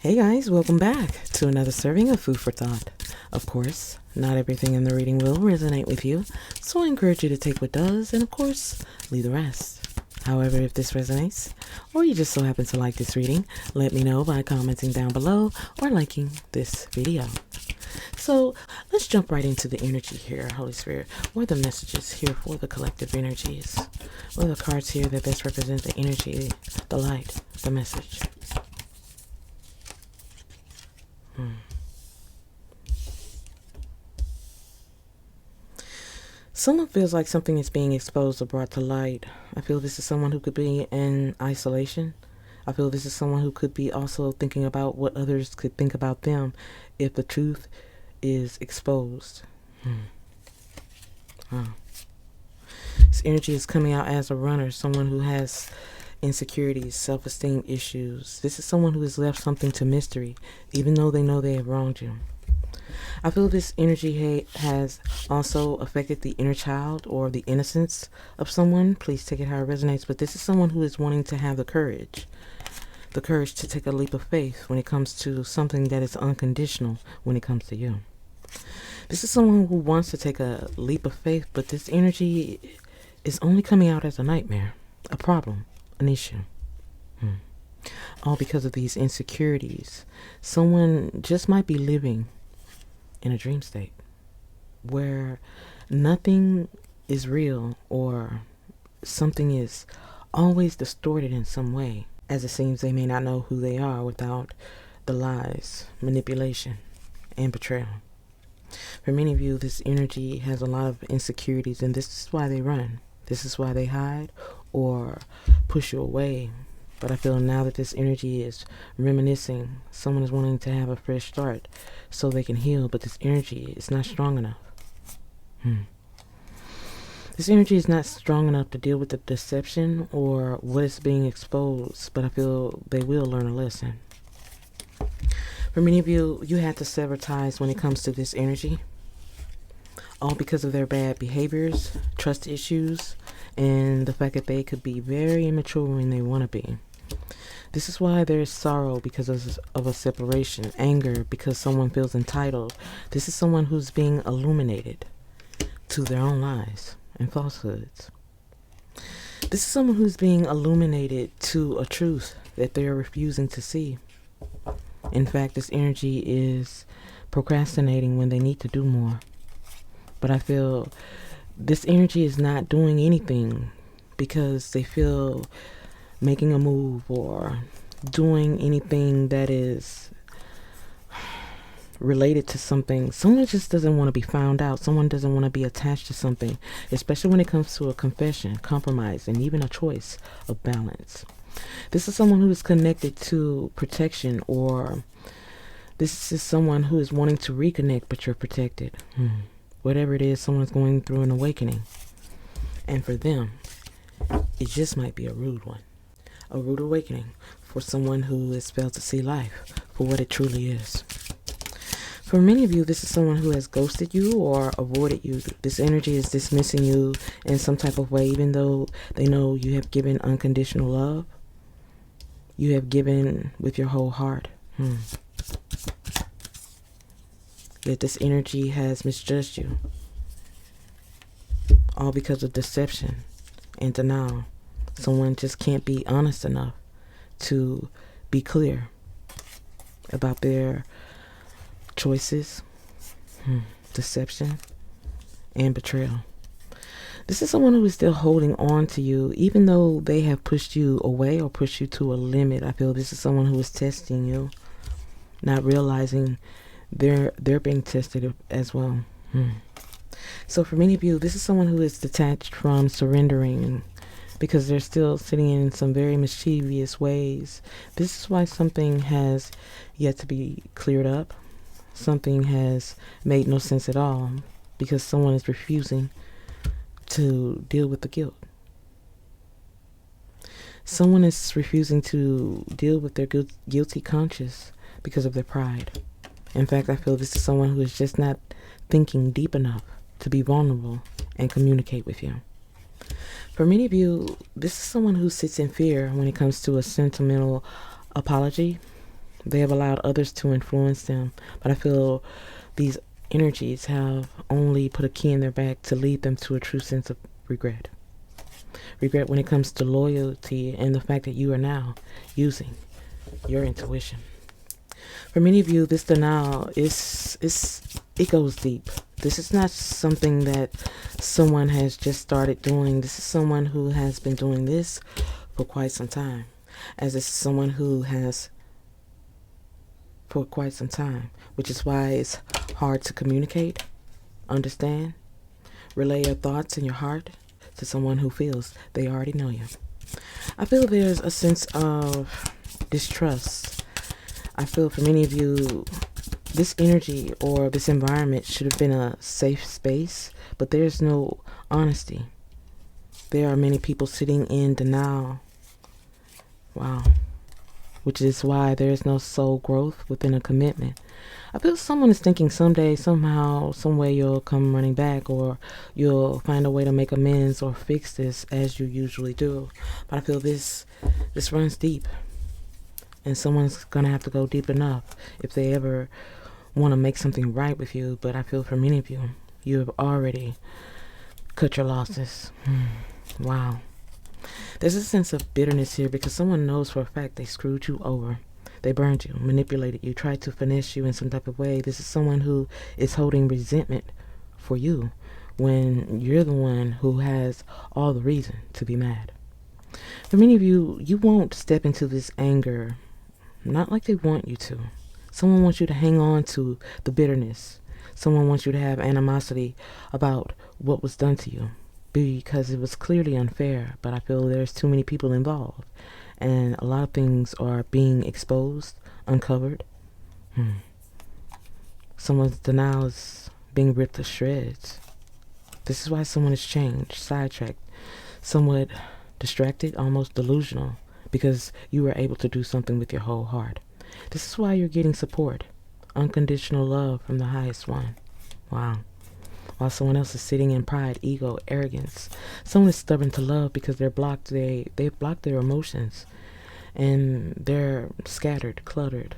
Hey guys, welcome back to another serving of food for thought. Of course, not everything in the reading will resonate with you, so I encourage you to take what does and of course, leave the rest. However, if this resonates, or you just so happen to like this reading, let me know by commenting down below or liking this video. So let's jump right into the energy here, Holy Spirit. What are the messages here for the collective energies? What are the cards here that best represent the energy, the light, the message? Someone feels like something is being exposed or brought to light. I feel this is someone who could be in isolation. I feel this is someone who could be also thinking about what others could think about them if the truth is exposed. Wow. This energy is coming out as a runner, someone who has insecurities, self-esteem issues. This is someone who has left something to mystery, even though they know they have wronged you. I feel this energy has also affected the inner child or the innocence of someone. Please take it how it resonates, but this is someone who is wanting to have the courage to take a leap of faith when it comes to something that is unconditional when it comes to you. This is someone who wants to take a leap of faith, but this energy is only coming out as a nightmare, a problem, an issue. All because of these insecurities. Someone just might be living in a dream state where nothing is real or something is always distorted in some way, as it seems they may not know who they are without the lies, manipulation, and betrayal. For many of you, this energy has a lot of insecurities, and this is why they run. This is why they hide or push you away. But I feel now that this energy is reminiscing, someone is wanting to have a fresh start so they can heal, but this energy is not strong enough. This energy is not strong enough to deal with the deception or what is being exposed, but I feel they will learn a lesson. For many of you, you had to sever ties when it comes to this energy, all because of their bad behaviors, trust issues, and the fact that they could be very immature when they want to be. This is why there is sorrow because of a separation, anger because someone feels entitled. This is someone who's being illuminated to their own lies and falsehoods. This is someone who's being illuminated to a truth that they are refusing to see. In fact, this energy is procrastinating when they need to do more. But I feel this energy is not doing anything because they feel making a move or doing anything that is related to something. Someone just doesn't want to be found out. Someone doesn't want to be attached to something, especially when it comes to a confession, compromise, and even a choice of balance. This is someone who is connected to protection, or this is someone who is wanting to reconnect, but you're protected. Whatever it is, someone's going through an awakening. And for them, it just might be a rude one. A rude awakening for someone who has failed to see life for what it truly is. For many of you, this is someone who has ghosted you or avoided you. This energy is dismissing you in some type of way, even though they know you have given unconditional love. You have given with your whole heart. Yet this energy has misjudged you. All because of deception and denial. Someone just can't be honest enough to be clear about their choices, deception, and betrayal. This is someone who is still holding on to you, even though they have pushed you away or pushed you to a limit. I feel this is someone who is testing you, not realizing they're being tested as well. So for many of you, this is someone who is detached from surrendering because they're still sitting in some very mischievous ways. This is why something has yet to be cleared up. Something has made no sense at all because someone is refusing to deal with the guilt. Someone is refusing to deal with their guilty conscience because of their pride. In fact, I feel this is someone who is just not thinking deep enough to be vulnerable and communicate with you. For many of you, this is someone who sits in fear when it comes to a sentimental apology They have allowed others to influence them, but I feel these energies have only put a key in their back to lead them to a true sense of regret. Regret when it comes to loyalty and the fact that you are now using your intuition. For many of you, this denial it goes deep. This is not something that someone has just started doing. This is someone who has been doing this for quite some time. As it's someone who has for quite some time, which is why it's hard to communicate, understand, relay your thoughts and your heart to someone who feels they already know you. I feel there's a sense of distrust. I feel for many of you, this energy or this environment should have been a safe space, but there's no honesty. There are many people sitting in denial. Wow. Which is why there's no soul growth within a commitment. I feel someone is thinking someday, somehow, some way you'll come running back, or you'll find a way to make amends or fix this as you usually do. But I feel this runs deep, and someone's gonna have to go deep enough if they ever want to make something right with you. But I feel for many of you, you have already cut your losses. Wow. There's a sense of bitterness here because someone knows for a fact they screwed you over. They burned you, manipulated you, tried to finesse you in some type of way. This is someone who is holding resentment for you when you're the one who has all the reason to be mad. For many of you, you won't step into this anger, not like they want you to. Someone wants you to hang on to the bitterness. Someone wants you to have animosity about what was done to you, because it was clearly unfair, but I feel there's too many people involved, and a lot of things are being exposed, uncovered. Someone's denial is being ripped to shreds. This is why someone is changed, sidetracked, somewhat distracted, almost delusional, because you were able to do something with your whole heart. This is why you're getting support, unconditional love from the highest one. Wow. While someone else is sitting in pride, ego, arrogance. Someone is stubborn to love because they've blocked their emotions, and they're scattered, cluttered.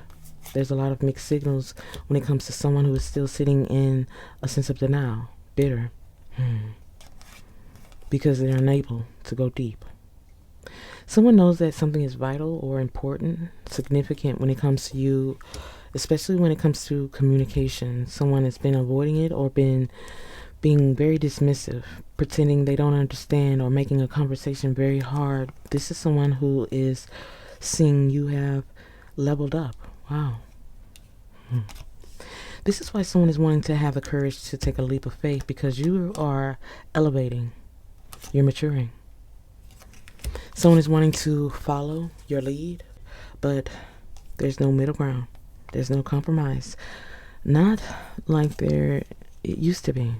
There's a lot of mixed signals when it comes to someone who is still sitting in a sense of denial, bitter, because they're unable to go deep. Someone knows that something is vital or important, significant when it comes to you, especially when it comes to communication. Someone has been avoiding it or been being very dismissive, pretending they don't understand, or making a conversation very hard. This is someone who is seeing you have leveled up. Wow. This is why someone is wanting to have the courage to take a leap of faith, because you are elevating. You're maturing. Someone is wanting to follow your lead, but there's no middle ground. There's no compromise. Not like it used to be.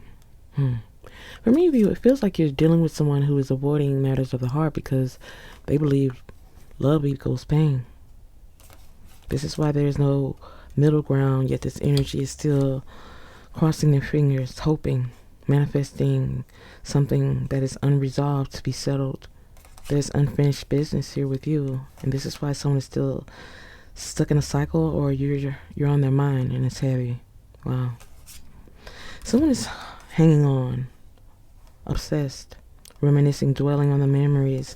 For many of you, it feels like you're dealing with someone who is avoiding matters of the heart because they believe love equals pain. This is why there's no middle ground, yet this energy is still crossing their fingers, hoping, manifesting something that is unresolved to be settled. There's unfinished business here with you, and this is why someone is still stuck in a cycle, or you're on their mind and it's heavy. Wow. Someone is hanging on, obsessed, reminiscing, dwelling on the memories,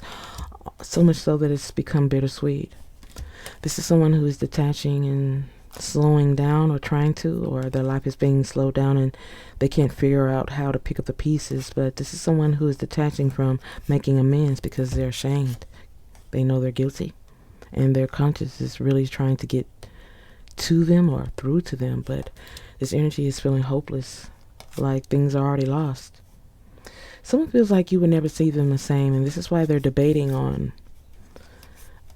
so much so that it's become bittersweet. This is someone who is detaching and slowing down, or trying to, or their life is being slowed down and they can't figure out how to pick up the pieces. But this is someone who is detaching from making amends because they're ashamed. They know they're guilty, and their conscience is really trying to get to them or through to them, but this energy is feeling hopeless, like things are already lost. Someone feels like you would never see them the same, and this is why they're debating on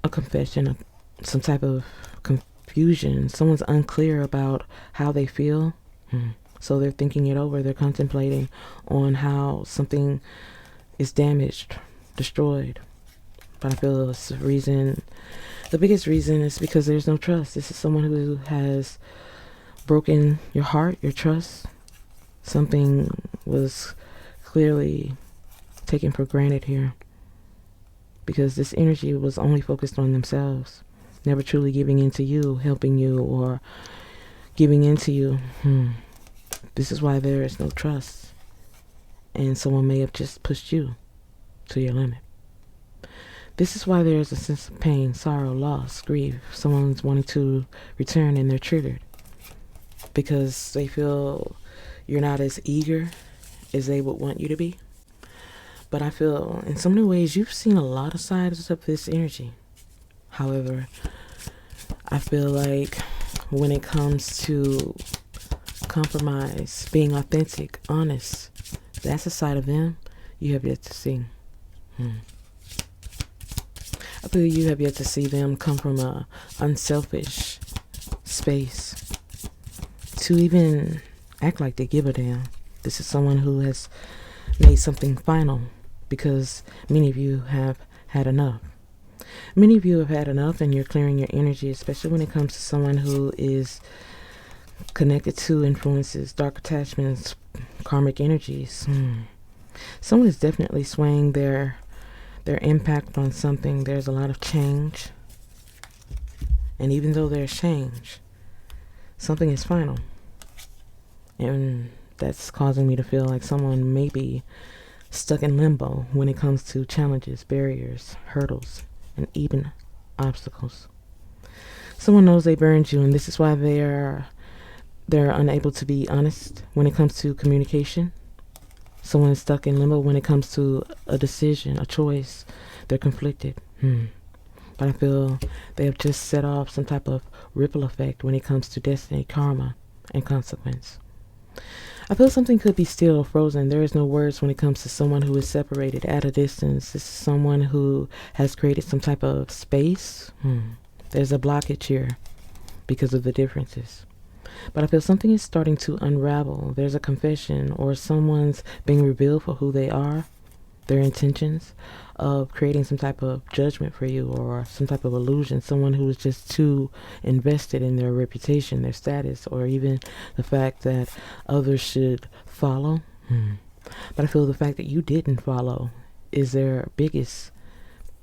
a confession, some type of confusion. Someone's unclear about how they feel, so they're thinking it over. They're contemplating on how something is damaged, destroyed. But I feel the biggest reason is because there's no trust. This is someone who has broken your heart, your trust. Something was clearly taken for granted here, because this energy was only focused on themselves. never truly giving into you, helping you, or giving into you. This is why there is no trust, and someone may have just pushed you to your limit. This is why there is a sense of pain, sorrow, loss, grief. Someone's wanting to return and they're triggered because they feel you're not as eager as they would want you to be. But I feel in so many ways you've seen a lot of sides of this energy. However, I feel like when it comes to compromise, being authentic, honest, that's a side of them you have yet to see. I feel you have yet to see them come from a unselfish space to even act like they give a damn. This is someone who has made something final because many of you have had enough. Many of you have had enough and you're clearing your energy, especially when it comes to someone who is connected to influences, dark attachments, karmic energies. Someone is definitely swaying their impact on something. There's a lot of change. And even though there's change, something is final. And that's causing me to feel like someone may be stuck in limbo when it comes to challenges, barriers, hurdles, and even obstacles. Someone knows they burned you, and this is why they're unable to be honest when it comes to communication. Someone is stuck in limbo when it comes to a decision, a choice. They're conflicted. But I feel they have just set off some type of ripple effect when it comes to destiny, karma, and consequence. I feel something could be still frozen. There is no words when it comes to someone who is separated at a distance. This is someone who has created some type of space. There's a blockage here because of the differences. But I feel something is starting to unravel. There's a confession or someone's being revealed for who they are, their intentions of creating some type of judgment for you or some type of illusion. Someone who is just too invested in their reputation, their status, or even the fact that others should follow. But I feel the fact that you didn't follow is their biggest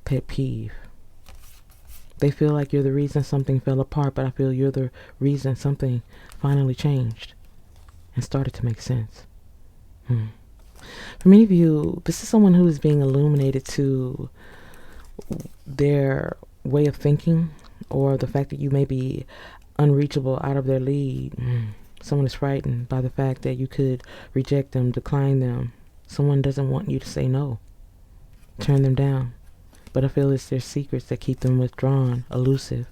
pet peeve. They feel like you're the reason something fell apart, but I feel you're the reason something finally changed and started to make sense. For many of you, this is someone who is being illuminated to their way of thinking or the fact that you may be unreachable, out of their league. Someone is frightened by the fact that you could reject them, decline them. Someone doesn't want you to say no, turn them down. But I feel it's their secrets that keep them withdrawn, elusive.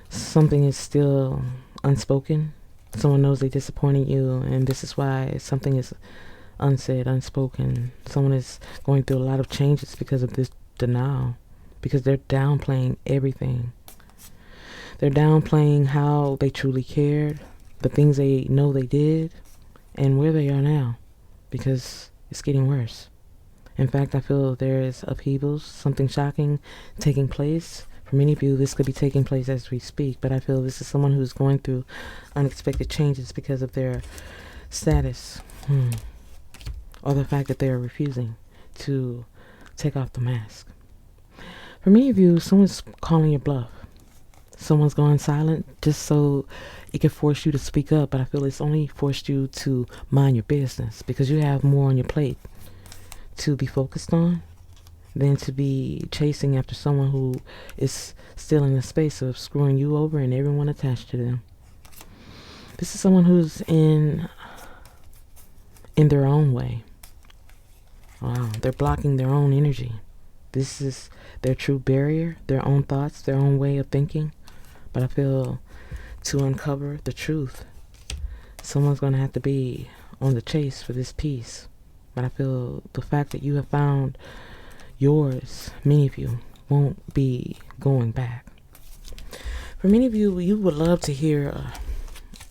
Something is still unspoken. Someone knows they disappointed you, and this is why something is unsaid, unspoken. Someone is going through a lot of changes because of this denial, because they're downplaying everything. They're downplaying how they truly cared, the things they know they did, and where they are now, because it's getting worse. In fact, I feel there is upheavals, something shocking taking place. For many of you, this could be taking place as we speak, but I feel this is someone who's going through unexpected changes because of their status, or the fact that they are refusing to take off the mask. For many of you, someone's calling your bluff. Someone's going silent just so it can force you to speak up, but I feel it's only forced you to mind your business because you have more on your plate to be focused on than to be chasing after someone who is still in the space of screwing you over and everyone attached to them. This is someone who's in their own way. Wow, they're blocking their own energy. This is their true barrier, their own thoughts, their own way of thinking. But I feel to uncover the truth, someone's going to have to be on the chase for this piece. But I feel the fact that you have found yours, many of you, won't be going back. For many of you, you would love to hear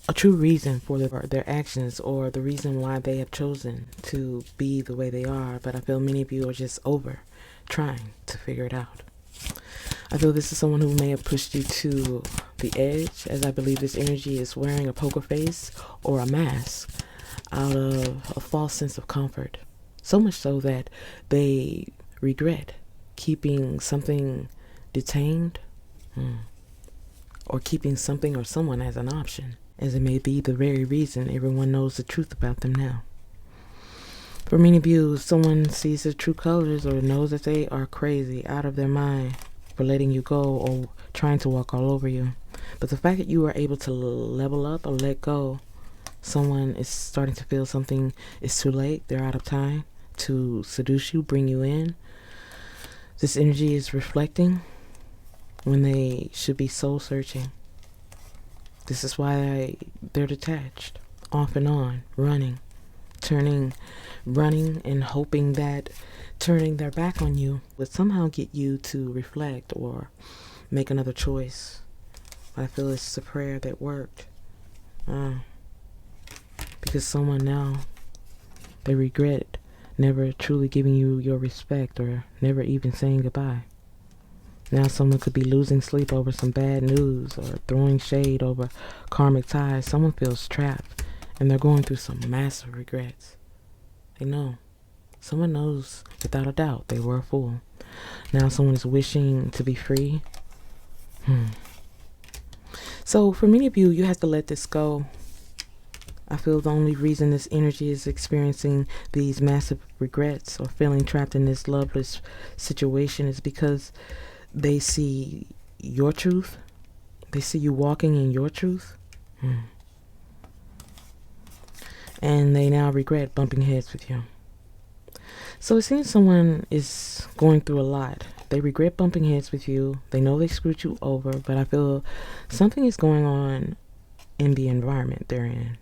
a true reason for their actions or the reason why they have chosen to be the way they are. But I feel many of you are just over trying to figure it out. I feel this is someone who may have pushed you to the edge, as I believe this energy is wearing a poker face or a mask out of a false sense of comfort. So much so that they regret keeping something detained Or keeping something or someone as an option, as it may be the very reason everyone knows the truth about them now. For many of you, someone sees their true colors or knows that they are crazy, out of their mind, for letting you go or trying to walk all over you. But the fact that you are able to level up or let go, someone is starting to feel something is too late, they're out of time to seduce you, bring you in. This energy is reflecting when they should be soul searching. This is why they're detached, off and on, running and hoping that turning their back on you would somehow get you to reflect or make another choice. I feel it's a prayer that worked. Because someone now, they regret never truly giving you your respect or never even saying goodbye. Now someone could be losing sleep over some bad news or throwing shade over karmic ties. Someone feels trapped and they're going through some massive regrets. They know. Someone knows without a doubt they were a fool. Now someone is wishing to be free. So for many of you, you have to let this go. I feel the only reason this energy is experiencing these massive regrets or feeling trapped in this loveless situation is because they see your truth. They see you walking in your truth. And they now regret bumping heads with you. So it seems someone is going through a lot. They regret bumping heads with you. They know they screwed you over, but I feel something is going on in the environment they're in.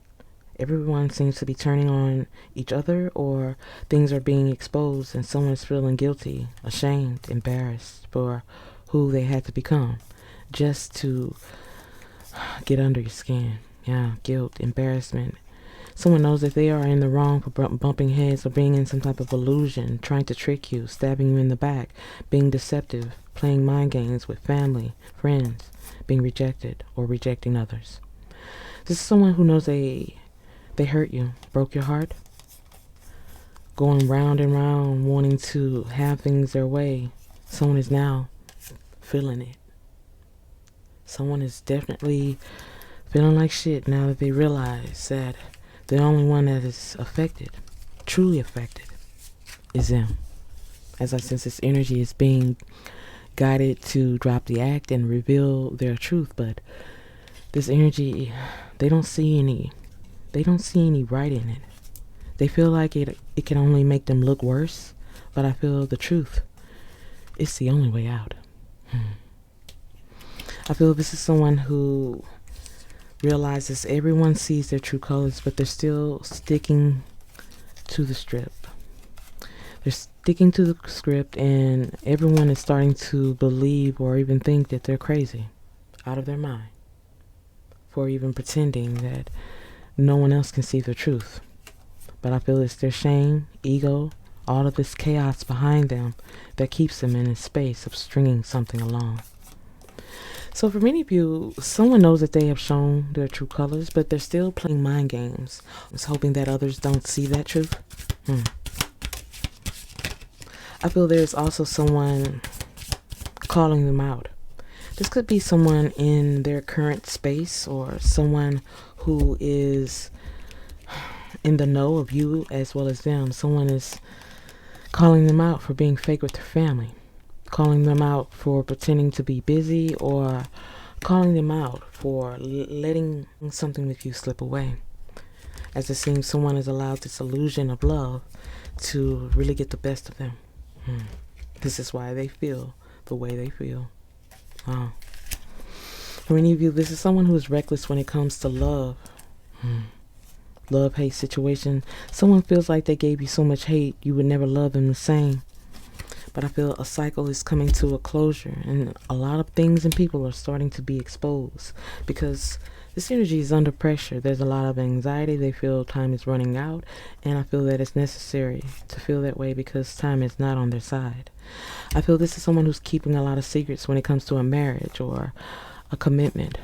Everyone seems to be turning on each other, or things are being exposed and someone is feeling guilty, ashamed, embarrassed for who they had to become just to get under your skin. Yeah, guilt, embarrassment. Someone knows that they are in the wrong for bumping heads or being in some type of illusion, trying to trick you, stabbing you in the back, being deceptive, playing mind games with family, friends, being rejected or rejecting others. This is someone who knows they hurt you, broke your heart, going round and round, wanting to have things their way. Someone is now feeling it. Someone is definitely feeling like shit now that they realize that the only one that is affected, truly affected, is them. As I sense this energy is being guided to drop the act and reveal their truth, but this energy, they don't see any right in it. They feel like it can only make them look worse, but I feel the truth, it's the only way out. I feel this is someone who realizes everyone sees their true colors, but they're still sticking to the script. They're sticking to the script, and everyone is starting to believe or even think that they're crazy, out of their mind, for even pretending that no one else can see the truth. But I feel it's their shame, ego, all of this chaos behind them that keeps them in a space of stringing something along. So for many of you, someone knows that they have shown their true colors, but they're still playing mind games, just hoping that others don't see that truth. I feel there's also someone calling them out. This could be someone in their current space or someone who is in the know of you as well as them. Someone is calling them out for being fake with their family, calling them out for pretending to be busy, or calling them out for letting something with you slip away. As it seems someone has allowed this illusion of love to really get the best of them. This is why they feel the way they feel. Wow. For many of you, this is someone who is reckless when it comes to love. Love-hate situation. Someone feels like they gave you so much hate, you would never love them the same. But I feel a cycle is coming to a closure, and a lot of things and people are starting to be exposed because this energy is under pressure. There's a lot of anxiety. They feel time is running out, and I feel that it's necessary to feel that way because time is not on their side. I feel this is someone who's keeping a lot of secrets when it comes to a marriage or a commitment,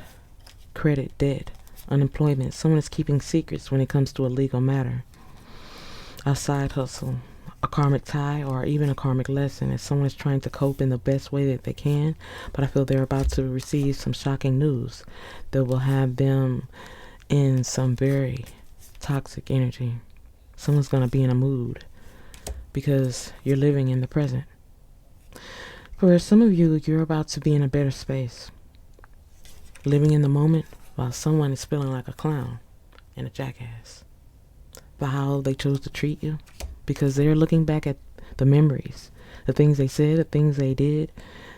credit, debt, unemployment. Someone is keeping secrets when it comes to a legal matter, a side hustle, a karmic tie or even a karmic lesson as someone is trying to cope in the best way that they can, but I feel they're about to receive some shocking news that will have them in some very toxic energy. Someone's going to be in a mood because you're living in the present. For some of you, you're about to be in a better space, living in the moment while someone is feeling like a clown and a jackass for how they chose to treat you, because they're looking back at the memories, the things they said, the things they did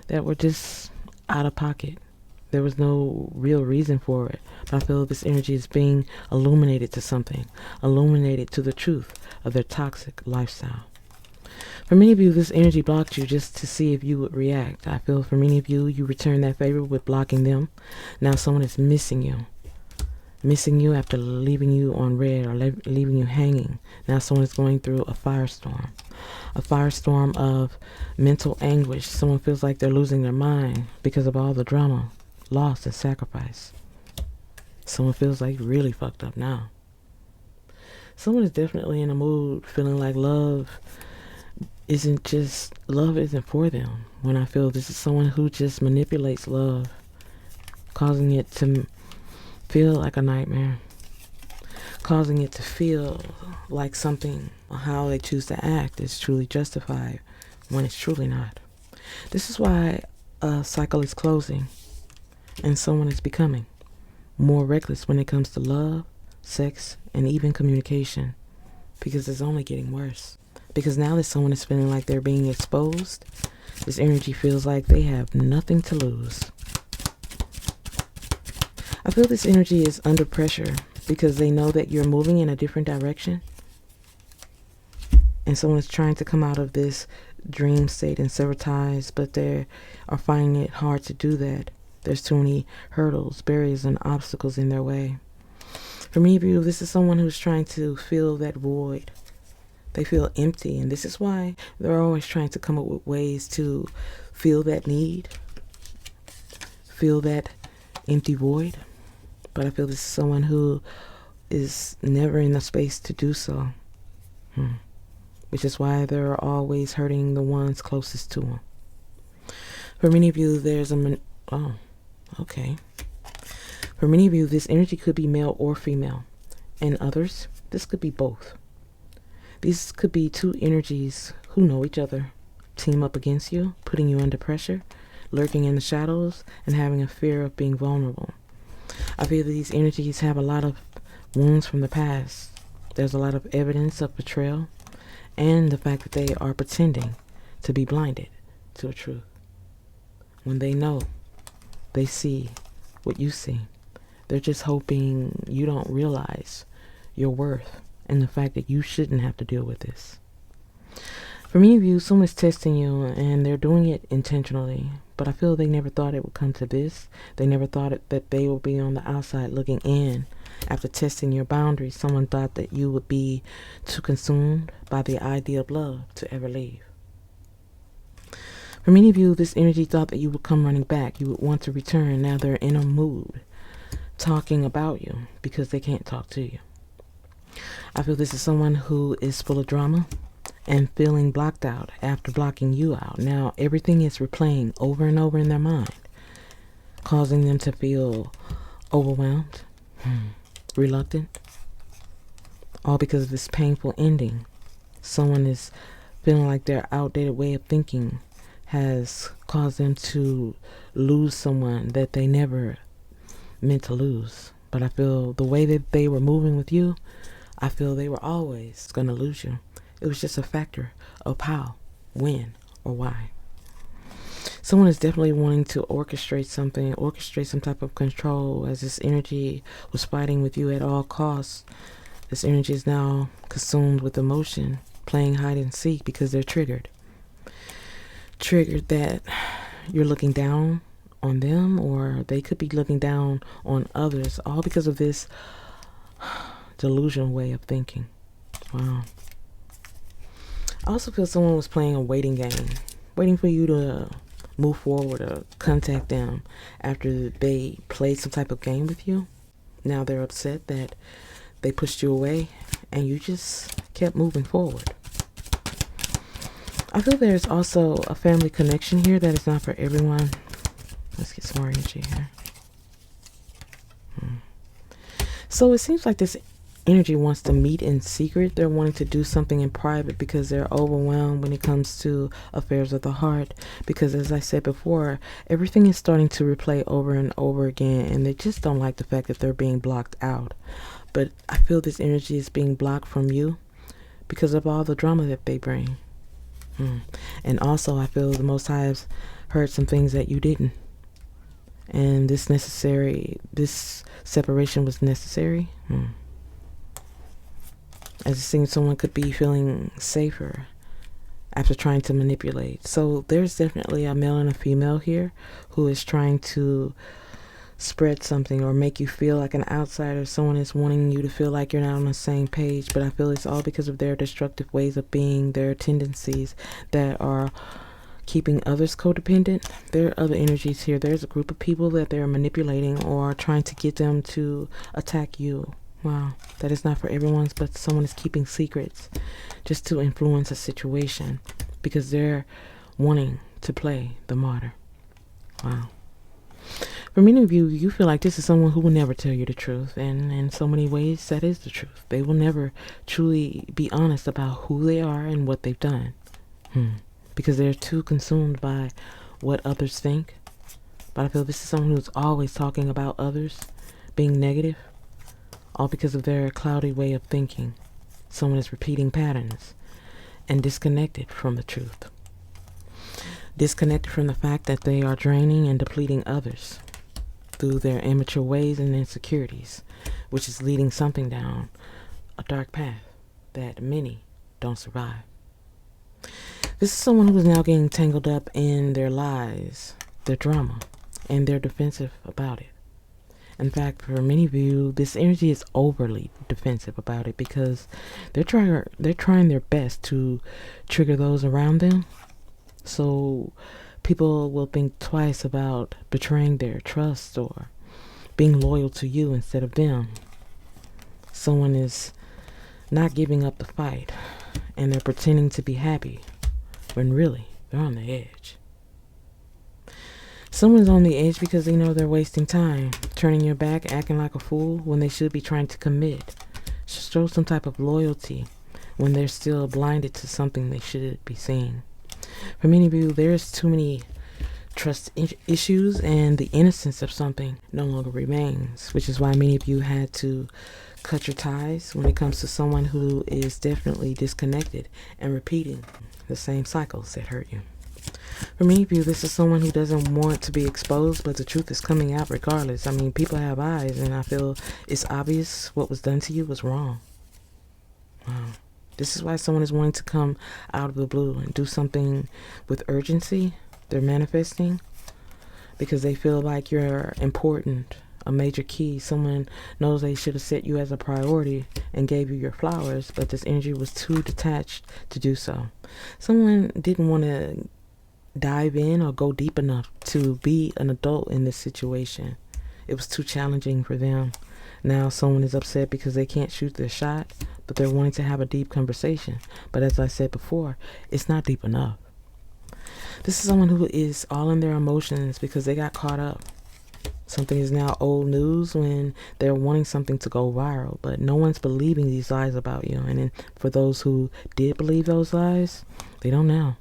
that were just out of pocket. There was no real reason for it. But I feel this energy is being illuminated to something, illuminated to the truth of their toxic lifestyle. For many of you, this energy blocked you just to see if you would react. I feel for many of you, you return that favor with blocking them. Now someone is missing you. Missing you after leaving you on red or leaving you hanging. Now someone is going through a firestorm. A firestorm of mental anguish. Someone feels like they're losing their mind because of all the drama, loss, and sacrifice. Someone feels like really fucked up now. Someone is definitely in a mood feeling like love isn't for them. When I feel this is someone who just manipulates love, causing it to feel like a nightmare, causing it to feel like something, how they choose to act is truly justified when it's truly not. This is why a cycle is closing and someone is becoming more reckless when it comes to love, sex, and even communication, because it's only getting worse. Because now that someone is feeling like they're being exposed, this energy feels like they have nothing to lose. I feel this energy is under pressure because they know that you're moving in a different direction. And someone is trying to come out of this dream state and sever ties, but they are finding it hard to do that. There's too many hurdles, barriers, and obstacles in their way. For many of you, this is someone who's trying to fill that void. They feel empty, and this is why they're always trying to come up with ways to fill that need, fill that empty void. But I feel this is someone who is never in the space to do so. Which is why they're always hurting the ones closest to them. For many of you, For many of you, this energy could be male or female. And others, this could be both. These could be two energies who know each other, team up against you, putting you under pressure, lurking in the shadows, and having a fear of being vulnerable. I feel that these energies have a lot of wounds from the past. There's a lot of evidence of betrayal and the fact that they are pretending to be blinded to the truth. When they know, they see what you see. They're just hoping you don't realize your worth and the fact that you shouldn't have to deal with this. For many of you, someone is testing you and they're doing it intentionally, but I feel they never thought it would come to this. They never thought that they would be on the outside looking in. After testing your boundaries, someone thought that you would be too consumed by the idea of love to ever leave. For many of you, this energy thought that you would come running back. You would want to return. Now they're in a mood talking about you because they can't talk to you. I feel this is someone who is full of drama and feeling blocked out after blocking you out. Now everything is replaying over and over in their mind, causing them to feel overwhelmed, reluctant, all because of this painful ending. Someone is feeling like their outdated way of thinking has caused them to lose someone that they never meant to lose. But I feel the way that they were moving with you, I feel they were always going to lose you. It was just a factor of how, when, or why. Someone is definitely wanting to orchestrate some type of control, as this energy was fighting with you at all costs. This energy is now consumed with emotion, playing hide and seek because they're triggered. Triggered that you're looking down on them, or they could be looking down on others, all because of this delusional way of thinking. Wow. I also feel someone was playing a waiting game, waiting for you to move forward or contact them after they played some type of game with you. Now they're upset that they pushed you away and you just kept moving forward. I feel there's also a family connection here that is not for everyone. Let's get some more energy here. So it seems like this energy wants to meet in secret. They're wanting to do something in private because they're overwhelmed when it comes to affairs of the heart. Because as I said before, everything is starting to replay over and over again, and they just don't like the fact that they're being blocked out. But I feel this energy is being blocked from you because of all the drama that they bring. And also I feel the Most High has heard some things that you didn't. And this separation was necessary. As it seems someone could be feeling safer after trying to manipulate. So there's definitely a male and a female here who is trying to spread something or make you feel like an outsider. Someone is wanting you to feel like you're not on the same page, but I feel it's all because of their destructive ways of being, their tendencies that are keeping others codependent. There are other energies here. There's a group of people that they're manipulating or trying to get them to attack you. Wow, that is not for everyone, but someone is keeping secrets just to influence a situation because they're wanting to play the martyr. Wow. For many of you, you feel like this is someone who will never tell you the truth, and in so many ways, that is the truth. They will never truly be honest about who they are and what they've done, because they're too consumed by what others think. But I feel this is someone who's always talking about others, being negative, all because of their cloudy way of thinking. Someone is repeating patterns and disconnected from the truth. Disconnected from the fact that they are draining and depleting others through their immature ways and insecurities, which is leading something down a dark path that many don't survive. This is someone who is now getting tangled up in their lies, their drama, and they're defensive about it. In fact, for many of you, this energy is overly defensive about it because they're trying their best to trigger those around them. So people will think twice about betraying their trust or being loyal to you instead of them. Someone is not giving up the fight and they're pretending to be happy when really they're on the edge. Someone's on the edge because they know they're wasting time, turning your back, acting like a fool when they should be trying to commit. Show some type of loyalty when they're still blinded to something they should be seeing. For many of you, there's too many trust issues and the innocence of something no longer remains, which is why many of you had to cut your ties when it comes to someone who is definitely disconnected and repeating the same cycles that hurt you. For many of you, this is someone who doesn't want to be exposed, but the truth is coming out regardless. I mean, people have eyes, and I feel it's obvious what was done to you was wrong. Wow. This is why someone is wanting to come out of the blue and do something with urgency. They're manifesting because they feel like you're important, a major key. Someone knows they should have set you as a priority and gave you your flowers, but this energy was too detached to do so. Someone didn't want to dive in or go deep enough to be an adult in this situation. It was too challenging for them. Now someone is upset because they can't shoot their shot, but they're wanting to have a deep conversation. But as I said before, it's not deep enough. This is someone who is all in their emotions because they got caught up. Something is now old news when they're wanting something to go viral, but no one's believing these lies about you. And then for those who did believe those lies, they don't now.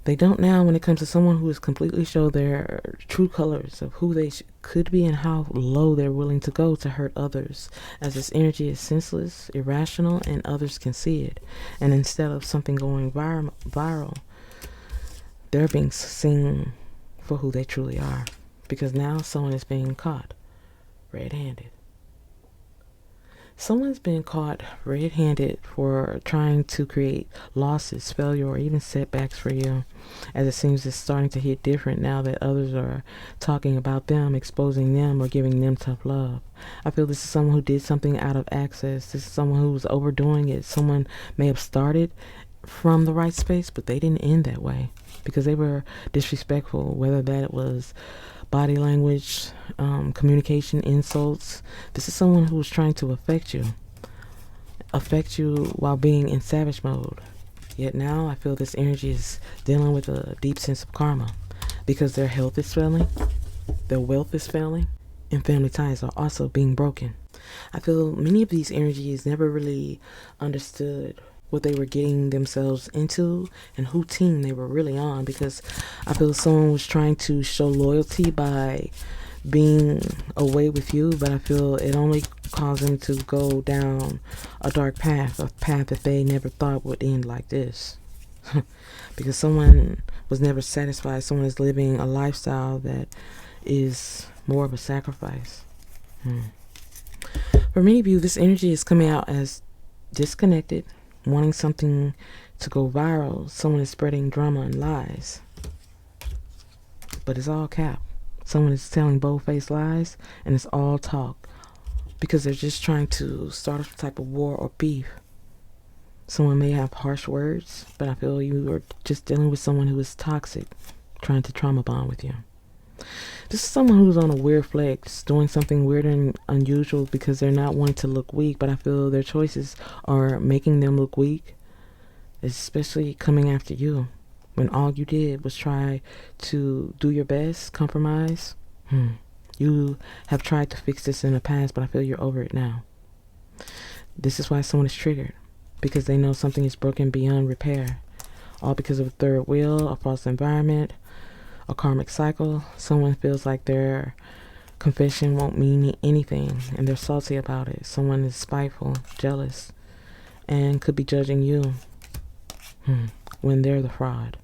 They don't now when it comes to someone who has completely showed their true colors of who they could be and how low they're willing to go to hurt others, as this energy is senseless, irrational, and others can see it. And instead of something going viral, they're being seen for who they truly are, because now someone is being caught red-handed. Someone's been caught red-handed for trying to create losses, failure, or even setbacks for you, as it seems it's starting to hit different now that others are talking about them, exposing them, or giving them tough love. I feel this is someone who did something out of access. This is someone who was overdoing it. Someone may have started from the right space, but they didn't end that way because they were disrespectful, whether that was body language, communication, insults. This is someone who was trying to affect you while being in savage mode. Yet now I feel this energy is dealing with a deep sense of karma because their health is failing, their wealth is failing, and family ties are also being broken. I feel many of these energies never really understood what they were getting themselves into and who team they were really on, because I feel someone was trying to show loyalty by being away with you, but I feel it only caused them to go down a dark path, a path that they never thought would end like this. Because someone was never satisfied. Someone is living a lifestyle that is more of a sacrifice. For many of you, this energy is coming out as disconnected, wanting something to go viral. Someone is spreading drama and lies, but it's all cap. Someone is telling bold-faced lies, and it's all talk because they're just trying to start a type of war or beef. Someone may have harsh words, but I feel you are just dealing with someone who is toxic, trying to trauma bond with you. This is someone who's on a weird flex, doing something weird and unusual because they're not wanting to look weak, but I feel their choices are making them look weak, especially coming after you when all you did was try to do your best, compromise. You have tried to fix this in the past, but I feel you're over it now. This is why someone is triggered, because they know something is broken beyond repair, all because of a third wheel, a false environment, a karmic cycle. Someone feels like their confession won't mean anything, and they're salty about it. Someone is spiteful, jealous, and could be judging you when they're the fraud.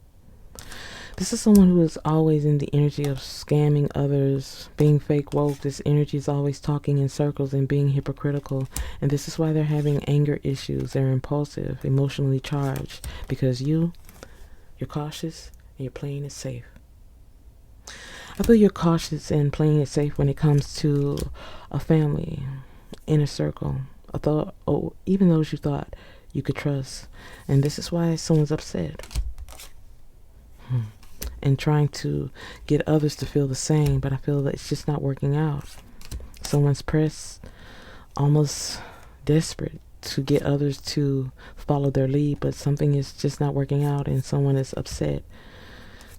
This is someone who is always in the energy of scamming others, being fake woke. This energy is always talking in circles and being hypocritical. And this is why they're having anger issues. They're impulsive, emotionally charged, because you're cautious and you're playing it safe. I feel you're cautious and playing it safe when it comes to a family, inner circle, even those you thought you could trust. And this is why someone's upset. And trying to get others to feel the same, but I feel that it's just not working out. Someone's pressed, almost desperate to get others to follow their lead, but something is just not working out, and someone is upset,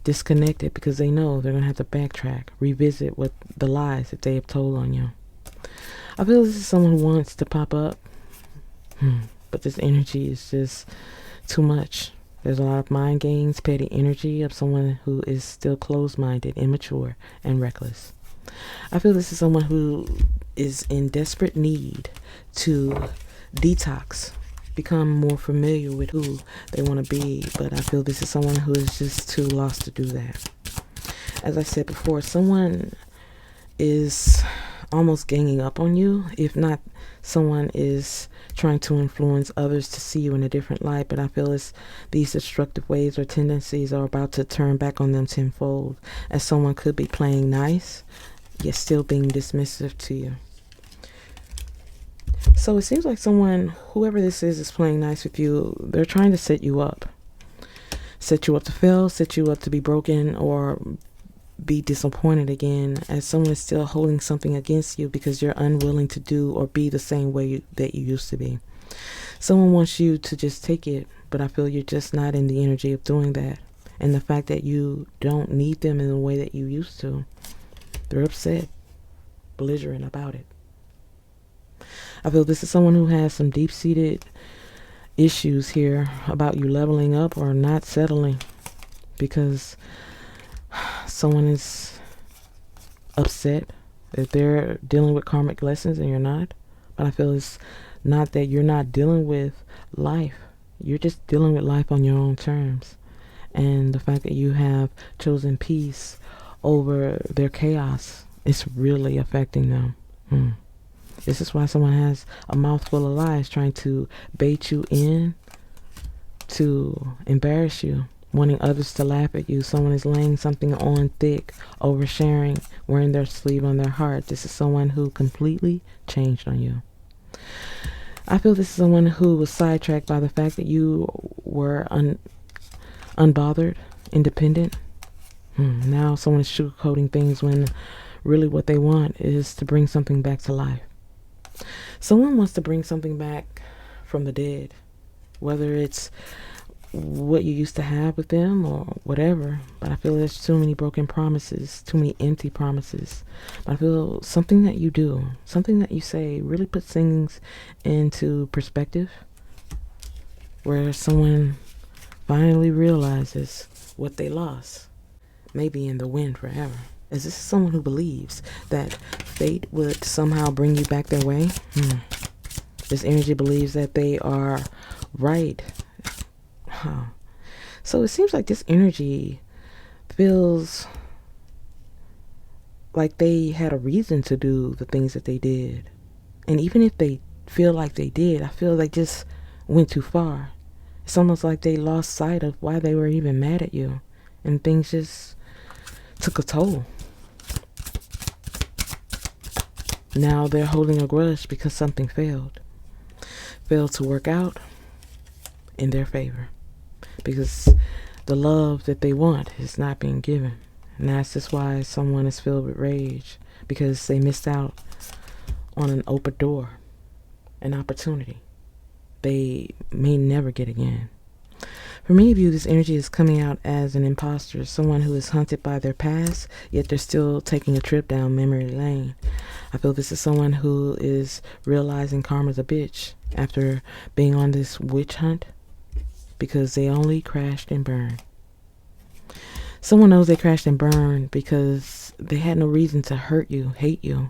disconnected, because they know they're going to have to backtrack, revisit what the lies that they have told on you. I feel this is someone who wants to pop up, but this energy is just too much. There's a lot of mind games, petty energy of someone who is still closed-minded, immature, and reckless. I feel this is someone who is in desperate need to detox, become more familiar with who they want to be, but I feel this is someone who is just too lost to do that. As I said before, someone is almost ganging up on you. If not, someone is trying to influence others to see you in a different light, but I feel it's these destructive ways or tendencies are about to turn back on them tenfold, as someone could be playing nice, yet still being dismissive to you. So it seems like someone, whoever this is playing nice with you. They're trying to set you up to fail, set you up to be broken, or be disappointed again, as someone is still holding something against you because you're unwilling to do or be the same way that you used to be. Someone wants you to just take it, but I feel you're just not in the energy of doing that. And the fact that you don't need them in the way that you used to, they're upset, belligerent about it. I feel this is someone who has some deep-seated issues here about you leveling up or not settling, because someone is upset that they're dealing with karmic lessons and you're not. But I feel it's not that you're not dealing with life. You're just dealing with life on your own terms. And the fact that you have chosen peace over their chaos is really affecting them. This is why someone has a mouthful of lies, trying to bait you in, to embarrass you, wanting others to laugh at you. Someone is laying something on thick, oversharing, wearing their sleeve on their heart. This is someone who completely changed on you. I feel this is someone who was sidetracked by the fact that you were unbothered, independent. Now someone is sugarcoating things when really what they want is to bring something back to life. Someone wants to bring something back from the dead, whether it's what you used to have with them or whatever, but I feel there's too many broken promises, too many empty promises. But I feel something that you do, something that you say really puts things into perspective, where someone finally realizes what they lost, maybe in the wind forever. Is this someone who believes that fate would somehow bring you back their way? This energy believes that they are right. So it seems like this energy feels like they had a reason to do the things that they did. And even if they feel like they did, I feel they just went too far. It's almost like they lost sight of why they were even mad at you. And things just took a toll. Now they're holding a grudge because something failed to work out in their favor, because the love that they want is not being given. And that's just why someone is filled with rage, because they missed out on an open door, an opportunity they may never get again. For many of you, this energy is coming out as an imposter, someone who is haunted by their past, yet they're still taking a trip down memory lane. I feel this is someone who is realizing karma's a bitch after being on this witch hunt, because they only crashed and burned. Someone knows they crashed and burned because they had no reason to hurt you, hate you,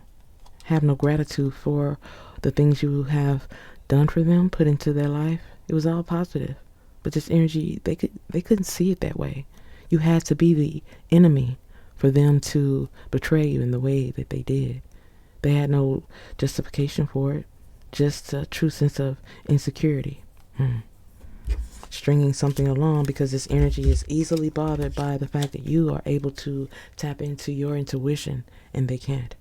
have no gratitude for the things you have done for them, put into their life. It was all positive. But this energy, they couldn't see it that way. You had to be the enemy for them to betray you in the way that they did. They had no justification for it, just a true sense of insecurity. Stringing something along, because this energy is easily bothered by the fact that you are able to tap into your intuition and they can't.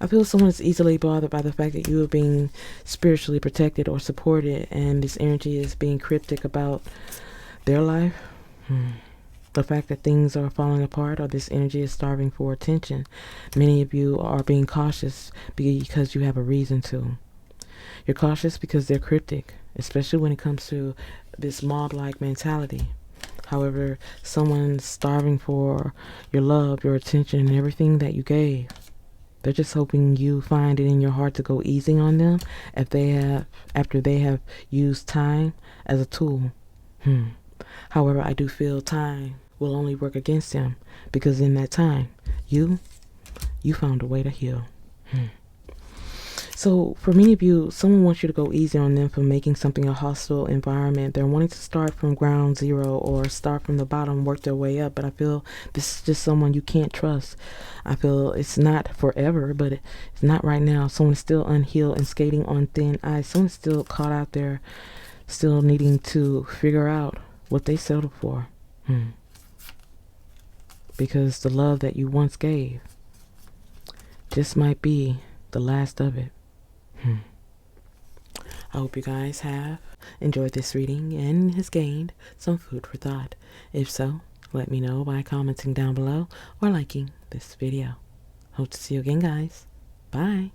I feel someone is easily bothered by the fact that you are being spiritually protected or supported, and this energy is being cryptic about their life. The fact that things are falling apart, or this energy is starving for attention. Many of you are being cautious because you have a reason to. You're cautious because they're cryptic, especially when it comes to this mob-like mentality. However, someone's starving for your love, your attention, and everything that you gave. They're just hoping you find it in your heart to go easy on them after they have used time as a tool. However, I do feel time will only work against them, because in that time, you found a way to heal. So for many of you, someone wants you to go easy on them for making something a hostile environment. They're wanting to start from ground zero or start from the bottom, work their way up. But I feel this is just someone you can't trust. I feel it's not forever, but it's not right now. Someone's still unhealed and skating on thin ice. Someone's still caught out there, still needing to figure out what they settled for. Because the love that you once gave just might be the last of it. I hope you guys have enjoyed this reading and has gained some food for thought. If so, let me know by commenting down below or liking this video. Hope to see you again, guys. Bye.